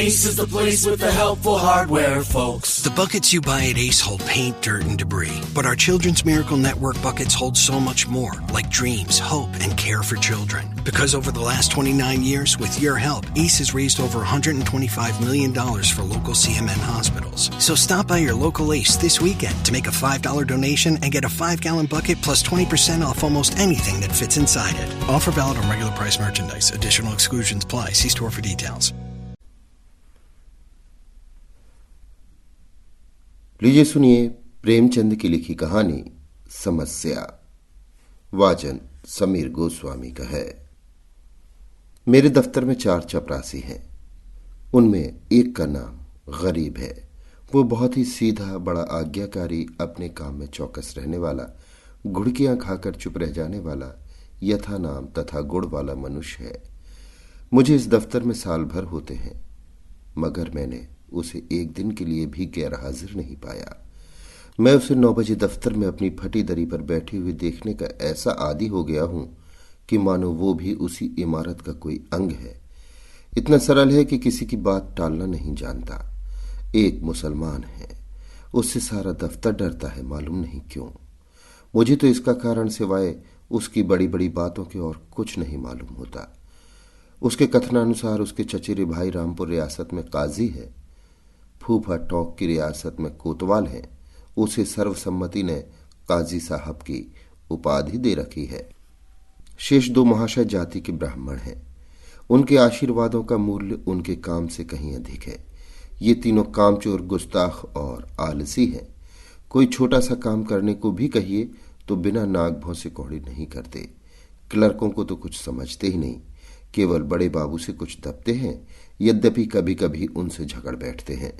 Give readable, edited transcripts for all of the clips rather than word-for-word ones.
Ace is the place with the helpful hardware, folks. The buckets you buy at Ace hold paint, dirt, and debris. But our Children's Miracle Network buckets hold so much more, like dreams, hope, and care for children. Because over the last 29 years, with your help, Ace has raised over $125 million for local CMN hospitals. So stop by your local Ace this weekend to make a $5 donation and get a 5-gallon bucket plus 20% off almost anything that fits inside it. Offer valid on regular price merchandise. Additional exclusions apply. See store for details. लीजिए सुनिए प्रेमचंद की लिखी कहानी समस्या। वाचन समीर गोस्वामी का है। मेरे दफ्तर में 4 चपरासी हैं। उनमें एक का नाम गरीब है। वो बहुत ही सीधा, बड़ा आज्ञाकारी, अपने काम में चौकस रहने वाला, घुड़कियां खाकर चुप रह जाने वाला, यथा नाम तथा गुड़ वाला मनुष्य है। मुझे इस दफ्तर में साल भर होते हैं, मगर मैंने उसे एक दिन के लिए भी गैर हाजिर नहीं पाया। मैं उसे 9 बजे दफ्तर में अपनी फटी दरी पर बैठी हुई देखने का ऐसा आदी हो गया हूं कि मानो वो भी उसी इमारत का कोई अंग है। इतना सरल है कि किसी की बात टालना नहीं जानता। एक मुसलमान है, उससे सारा दफ्तर डरता है, मालूम नहीं क्यों। मुझे तो इसका कारण सिवाय उसकी बड़ी बड़ी बातों के और कुछ नहीं मालूम होता। उसके कथनानुसार उसके चचेरे भाई रामपुर रियासत में काजी है, फूफा टोंक की रियासत में कोतवाल है। उसे सर्वसम्मति ने काजी साहब की उपाधि दे रखी है। शेष 2 महाशय जाति के ब्राह्मण हैं। उनके आशीर्वादों का मूल्य उनके काम से कहीं अधिक है। ये तीनों कामचोर, गुस्ताख और आलसी हैं। कोई छोटा सा काम करने को भी कहिए तो बिना नाक भौं से कौड़ी नहीं करते। क्लर्कों को तो कुछ समझते ही नहीं, केवल बड़े बाबू से कुछ दबते हैं, यद्यपि कभी कभी उनसे झगड़ बैठते हैं।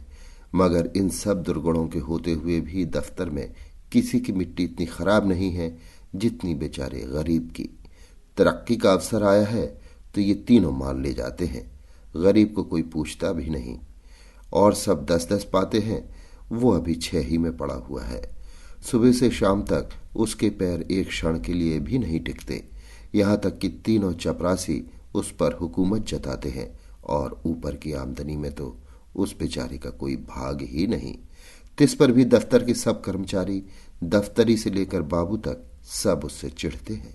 मगर इन सब दुर्गुणों के होते हुए भी दफ्तर में किसी की मिट्टी इतनी खराब नहीं है जितनी बेचारे गरीब की। तरक्की का अवसर आया है तो ये तीनों मान ले जाते हैं। गरीब को कोई पूछता भी नहीं, और सब 10-10 पाते हैं। वो अभी 6 ही में पड़ा हुआ है। सुबह से शाम तक उसके पैर एक क्षण के लिए भी नहीं टिकते। यहाँ तक कि तीनों चपरासी उस पर हुकूमत जताते हैं, और ऊपर की आमदनी में तो उस बेचारे का कोई भाग ही नहीं। तिस पर भी दफ्तर के सब कर्मचारी, दफ्तरी से लेकर बाबू तक, सब उससे चिढ़ते हैं।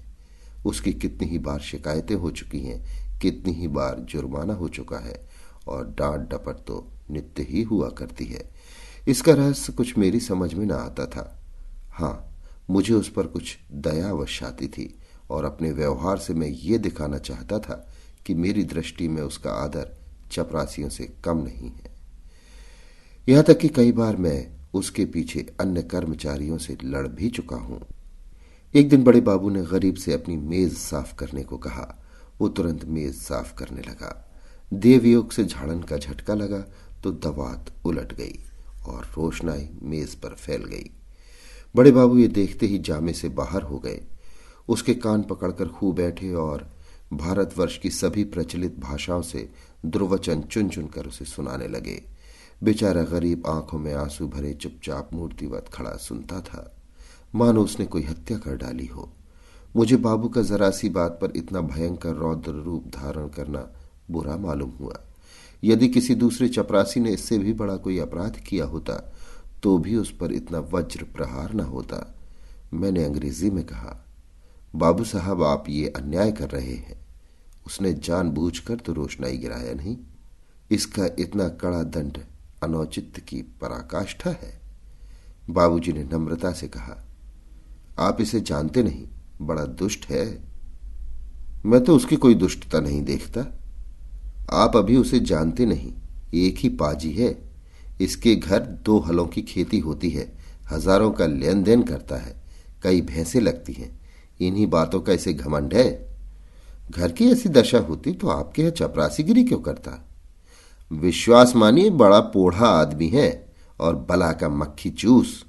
उसकी कितनी ही बार शिकायतें हो चुकी हैं, कितनी ही बार जुर्माना हो चुका है, और डांट डपट तो नित्य ही हुआ करती है। इसका रहस्य कुछ मेरी समझ में न आता था। हाँ, मुझे उस पर कुछ दया अवश्य आती थी, और अपने व्यवहार से मैं ये दिखाना चाहता था कि मेरी दृष्टि में उसका आदर चपरासियों से कम नहीं है। यहां तक कि कई बार मैं उसके पीछे अन्य कर्मचारियों से लड़ भी चुका हूं। एक दिन बड़े बाबू ने गरीब से अपनी मेज साफ करने को कहा। वो तुरंत मेज साफ करने लगा। देवयोग से झाड़न का झटका लगा तो दवात उलट गई और रोशनाई मेज पर फैल गई। बड़े बाबू ये देखते ही जामे से बाहर हो गए। उसके कान पकड़कर खूब बैठे और भारतवर्ष की सभी प्रचलित भाषाओं से दुर्वचन चुन चुन कर उसे सुनाने लगे। बेचारा गरीब आंखों में आंसू भरे चुपचाप मूर्तिवत खड़ा सुनता था, मानो उसने कोई हत्या कर डाली हो। मुझे बाबू का जरा सी बात पर इतना भयंकर रौद्र रूप धारण करना बुरा मालूम हुआ। यदि किसी दूसरे चपरासी ने इससे भी बड़ा कोई अपराध किया होता तो भी उस पर इतना वज्र प्रहार न होता। मैंने अंग्रेजी में कहा, बाबू साहब, आप ये अन्याय कर रहे हैं। उसने जानबूझकर तो रोशनाई गिराया नहीं। इसका इतना कड़ा दंड अनौचित्य की पराकाष्ठा है। बाबूजी ने नम्रता से कहा, आप इसे जानते नहीं, बड़ा दुष्ट है। मैं तो उसकी कोई दुष्टता नहीं देखता। आप अभी उसे जानते नहीं। एक ही पाजी है। इसके घर 2 हलों की खेती होती है, हजारों का लेन देन करता है, कई भैंसें लगती हैं। इन्हीं बातों का इसे घमंड है। घर की ऐसी दशा होती तो आपके यहां चपरासीगिरी क्यों करता? विश्वास मानिए, बड़ा पोढ़ा आदमी है और बला का मक्खी चूस।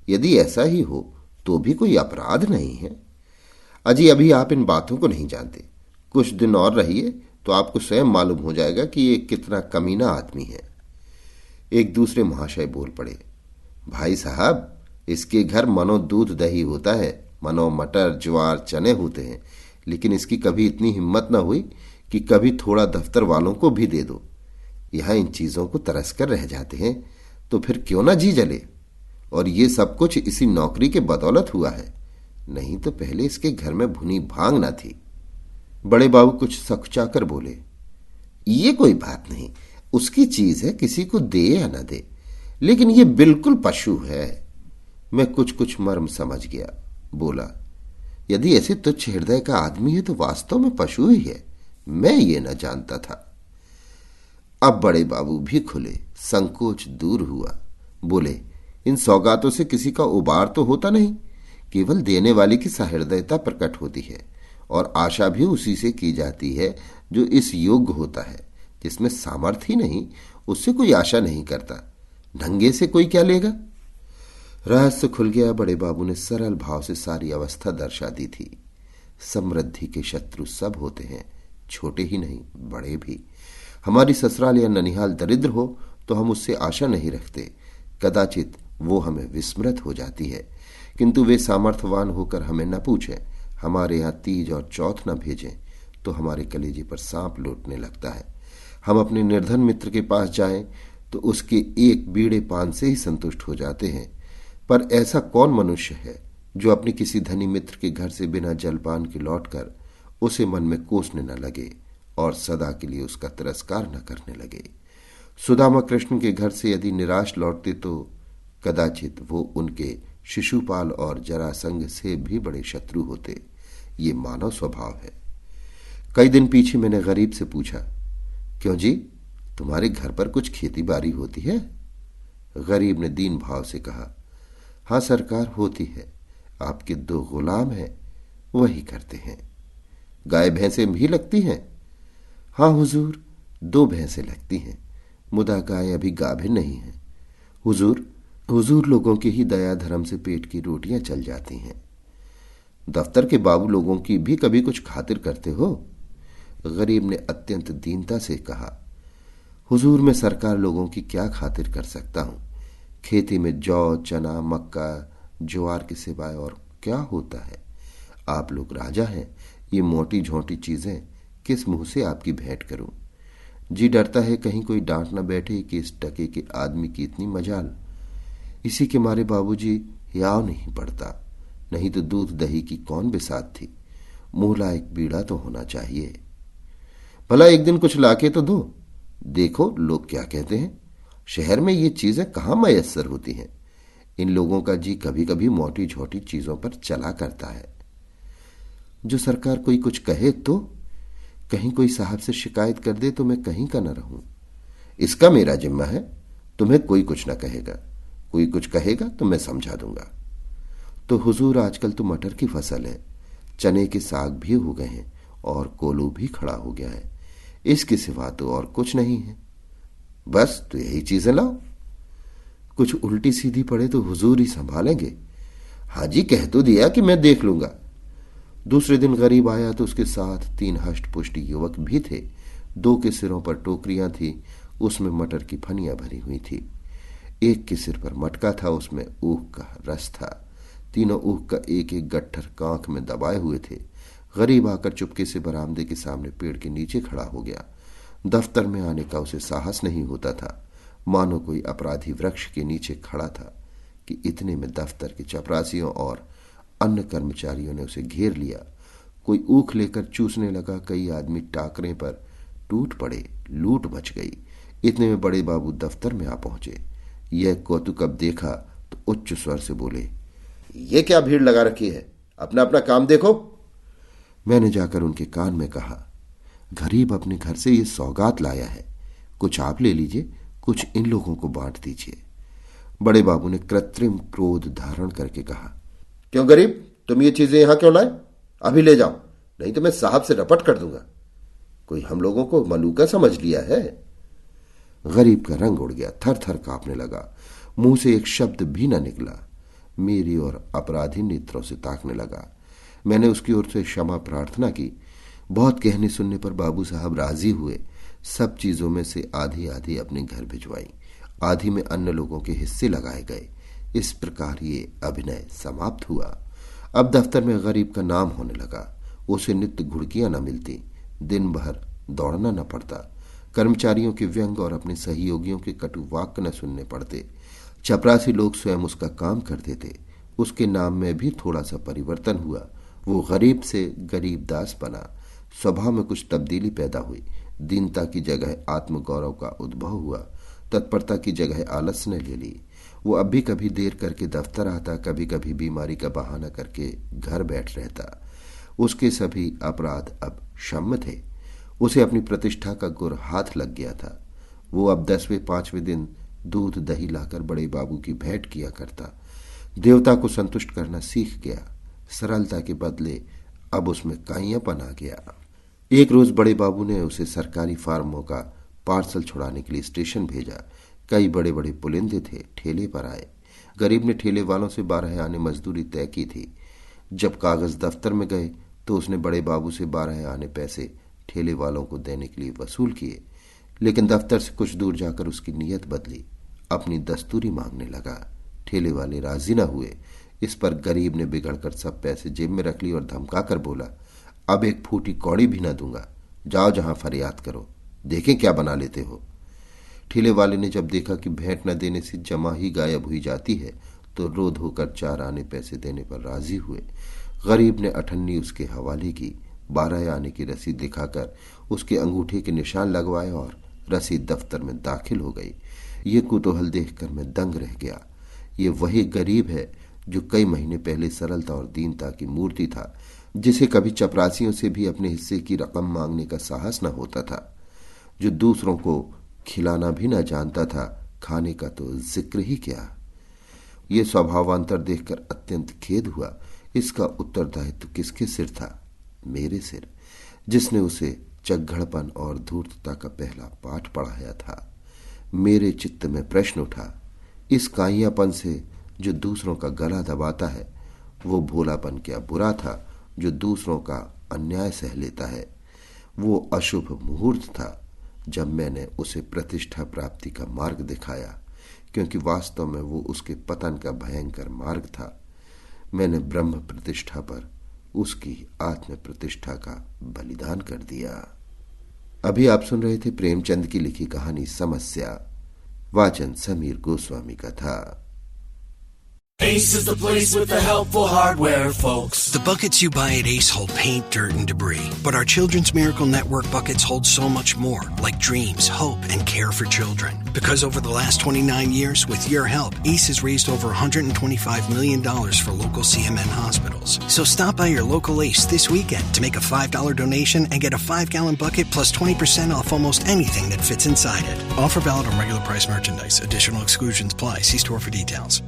यदि ऐसा ही हो तो भी कोई अपराध नहीं है। अजी, अभी आप इन बातों को नहीं जानते। कुछ दिन और रहिए तो आपको स्वयं मालूम हो जाएगा कि ये कितना कमीना आदमी है। एक दूसरे महाशय बोल पड़े, भाई साहब, इसके घर मनो दूध दही होता है, मनो मटर ज्वार चने होते हैं, लेकिन इसकी कभी इतनी हिम्मत न हुई कि कभी थोड़ा दफ्तर वालों को भी दे दो। यहां इन चीजों को तरस कर रह जाते हैं तो फिर क्यों ना जी जले। और ये सब कुछ इसी नौकरी के बदौलत हुआ है, नहीं तो पहले इसके घर में भुनी भांग ना थी। बड़े बाबू कुछ सकुचाकर बोले, ये कोई बात नहीं, उसकी चीज है, किसी को दे या न दे, लेकिन ये बिल्कुल पशु है। मैं कुछ कुछ मर्म समझ गया, बोला, यदि ऐसे तुच्छ हृदय का आदमी है तो वास्तव में पशु ही है, मैं ये न जानता था। अब बड़े बाबू भी खुले, संकोच दूर हुआ, बोले, इन सौगातों से किसी का उबार तो होता नहीं, केवल देने वाले की सहृदयता प्रकट होती है, और आशा भी उसी से की जाती है जो इस योग्य होता है। जिसमें सामर्थ्य ही नहीं, उससे कोई आशा नहीं करता, ढंगे से कोई क्या लेगा। रहस्य खुल गया। बड़े बाबू ने सरल भाव से सारी अवस्था दर्शा दी थी। समृद्धि के शत्रु सब होते हैं, छोटे ही नहीं बड़े भी। हमारी ससुराल या ननिहाल दरिद्र हो तो हम उससे आशा नहीं रखते, कदाचित वो हमें विस्मृत हो जाती है, किंतु वे सामर्थ्यवान होकर हमें न पूछें, हमारे यहाँ तीज और चौथ न भेजें तो हमारे कलेजे पर सांप लौटने लगता है। हम अपने निर्धन मित्र के पास जाएं तो उसके एक बीड़े पान से ही संतुष्ट हो जाते हैं, पर ऐसा कौन मनुष्य है जो अपने किसी धनी मित्र के घर से बिना जलपान के लौटकर उसे मन में कोसने न लगे और सदा के लिए उसका तिरस्कार न करने लगे। सुदामा कृष्ण के घर से यदि निराश लौटते तो कदाचित वो उनके शिशुपाल और जरासंध से भी बड़े शत्रु होते। ये मानव स्वभाव है। कई दिन पीछे मैंने गरीब से पूछा, क्यों जी, तुम्हारे घर पर कुछ खेती बाड़ी होती है? गरीब ने दीन भाव से कहा, हाँ सरकार होती है, आपके 2 गुलाम हैं, वही करते हैं। गाय भैंसें भी लगती हैं? हाँ हुजूर, 2 भैंसें लगती हैं, मुदा गाय अभी गाभिन नहीं है। हुजूर लोगों के ही दया धर्म से पेट की रोटियां चल जाती हैं। दफ्तर के बाबू लोगों की भी कभी कुछ खातिर करते हो? गरीब ने अत्यंत दीनता से कहा, हुजूर मैं सरकार लोगों की क्या खातिर कर सकता हूं। खेती में जौ, चना, मक्का, ज्वार के सिवाय और क्या होता है। आप लोग राजा हैं, ये मोटी झोंटी चीजें किस मुंह से आपकी भेंट करूं। जी डरता है कहीं कोई डांट न बैठे कि इस टके के आदमी की इतनी मजाल। इसी के मारे बाबूजी याव नहीं पड़ता, नहीं तो दूध दही की कौन बिसात थी। मुहला एक बीड़ा तो होना चाहिए। भला एक दिन कुछ लाके तो दो, देखो लोग क्या कहते हैं। शहर में ये चीजें कहां मयस्सर होती हैं। इन लोगों का जी कभी कभी मोटी छोटी चीजों पर चला करता है। जो सरकार कोई कुछ कहे तो, कहीं कोई साहब से शिकायत कर दे तो मैं कहीं का न रहूं। इसका मेरा जिम्मा है, तुम्हें कोई कुछ न कहेगा। कोई कुछ कहेगा तो मैं समझा दूंगा। तो हुजूर आजकल तो मटर की फसल है, चने के साग भी हो गए हैं और कोलू भी खड़ा हो गया है। इसके सिवा तो और कुछ नहीं है। बस तो यही चीजें लाओ। कुछ उल्टी सीधी पड़े तो हुजूर ही संभालेंगे। हाजी कह तो दिया कि मैं देख लूंगा। दूसरे दिन गरीब आया तो उसके साथ 3 हष्ट-पुष्ट युवक भी थे। 2 के सिरों पर टोकरियां थी, उसमें मटर की फनियां भरी हुई थी। एक के सिर पर मटका था, उसमें ऊख का रस था। तीनों ऊख का एक एक गट्ठर कांख में दबाए हुए थे। गरीब आकर चुपके से बरामदे के सामने पेड़ के नीचे खड़ा हो गया। दफ्तर में आने का उसे साहस नहीं होता था, मानो कोई अपराधी वृक्ष के नीचे खड़ा था कि इतने में दफ्तर के चपरासियों और अन्य कर्मचारियों ने उसे घेर लिया। कोई ऊख लेकर चूसने लगा। कई आदमी टाकरे पर टूट पड़े, लूट मच गई। इतने में बड़े बाबू दफ्तर में आ पहुंचे। यह कौतुक अब देखा तो उच्च स्वर से बोले, ये क्या भीड़ लगा रखी है, अपना अपना काम देखो। मैंने जाकर उनके कान में कहा, गरीब अपने घर से ये सौगात लाया है, कुछ आप ले लीजिए, कुछ इन लोगों को बांट दीजिए। बड़े बाबू ने कृत्रिम क्रोध धारण करके कहा, क्यों गरीब, तुम ये चीजें यहां क्यों लाए? अभी ले जाओ, नहीं तो मैं साहब से रपट कर दूंगा। कोई हम लोगों को मलूका समझ लिया है। गरीब का रंग उड़ गया, थर थर कांपने लगा। मुंह से एक शब्द भी न निकला। मेरी और अपराधी नेत्रों से ताकने लगा। मैंने उसकी ओर से क्षमा प्रार्थना की। बहुत कहने सुनने पर बाबू साहब राजी हुए। सब चीजों में से आधी आधी अपने घर भिजवाई, आधी में अन्य लोगों के हिस्से लगाए गए। इस प्रकार ये अभिनय समाप्त हुआ। अब दफ्तर में गरीब का नाम होने लगा। उसे नित्य घुड़कियां न मिलती, दिन भर दौड़ना न पड़ता। कर्मचारियों के व्यंग और अपने सहयोगियों के कटु वाक्य न सुनने पड़ते। चपरासी लोग स्वयं उसका काम करते थे। उसके नाम में भी थोड़ा सा परिवर्तन हुआ। वो गरीब से गरीब दास बना। स्वभाव में कुछ तब्दीली पैदा हुई। दीनता की जगह आत्मगौरव का उद्भव हुआ। तत्परता की जगह आलस ने ले ली। वो अब भी कभी देर करके दफ्तर आता, कभी कभी बीमारी का बहाना करके घर बैठ रहता। उसके सभी अपराध अब क्षम्य थे। उसे अपनी प्रतिष्ठा का गुर हाथ लग गया था। वो अब 10वें 5वें दिन दूध दही लाकर बड़े बाबू की भेंट किया करता। देवता को संतुष्ट करना सीख गया। सरलता के बदले अब उसमें काइयापन आ गया। एक रोज बड़े बाबू ने उसे सरकारी फार्मों का पार्सल छुड़ाने के लिए स्टेशन भेजा। कई बड़े बड़े पुलिंदे थे, ठेले पर आए। गरीब ने ठेले वालों से 12 आने मजदूरी तय की थी। जब कागज दफ्तर में गए तो उसने बड़े बाबू से 12 आने पैसे ठेले वालों को देने के लिए वसूल किए, लेकिन दफ्तर से कुछ दूर जाकर उसकी नीयत बदली। अपनी दस्तूरी मांगने लगा। ठेले वाले राजी न हुए। इस पर गरीब ने बिगड़कर सब पैसे जेब में रख ली और धमका कर बोला, अब एक फूटी कौड़ी भी न दूंगा, जाओ जहां फरियाद करो, देखें क्या बना लेते हो। ठेले वाले ने जब देखा कि भेंट न देने से जमा ही गायब हुई जाती है तो रोध होकर 4 आने पैसे देने पर राजी हुए। गरीब ने अठन्नी उसके हवाले की। 12 आने की रसीद दिखाकर उसके अंगूठे के निशान लगवाए और रसीद दफ्तर में दाखिल हो गई। ये कुतूहल देखकर मैं दंग रह गया। ये वही गरीब है जो कई महीने पहले सरलता और दीनता की मूर्ति था, जिसे कभी चपरासियों से भी अपने हिस्से की रकम मांगने का साहस न होता था, जो दूसरों को खिलाना भी न जानता था, खाने का तो जिक्र ही क्या। ये स्वभावांतर देखकर अत्यंत खेद हुआ। इसका उत्तरदायित्व किसके सिर था? मेरे सिर, जिसने उसे चग्गड़पन और धूर्तता का पहला पाठ पढ़ाया था। मेरे चित्त में प्रश्न उठा, इस काइयापन से जो दूसरों का गला दबाता है, वो भोलापन क्या बुरा था जो दूसरों का अन्याय सह लेता है। वो अशुभ मुहूर्त था जब मैंने उसे प्रतिष्ठा प्राप्ति का मार्ग दिखाया, क्योंकि वास्तव में वो उसके पतन का भयंकर मार्ग था। मैंने ब्रह्म प्रतिष्ठा पर उसकी आत्म प्रतिष्ठा का बलिदान कर दिया। अभी आप सुन रहे थे प्रेमचंद की लिखी कहानी समस्या। वाचन समीर गोस्वामी का था। Ace is the place with the helpful hardware, folks. The buckets you buy at Ace hold paint, dirt, and debris. But our Children's Miracle Network buckets hold so much more, like dreams, hope, and care for children. Because over the last 29 years, with your help, Ace has raised over $125 million for local CMN hospitals. So stop by your local Ace this weekend to make a $5 donation and get a 5-gallon bucket plus 20% off almost anything that fits inside it. Offer valid on regular price merchandise. Additional exclusions apply. See store for details.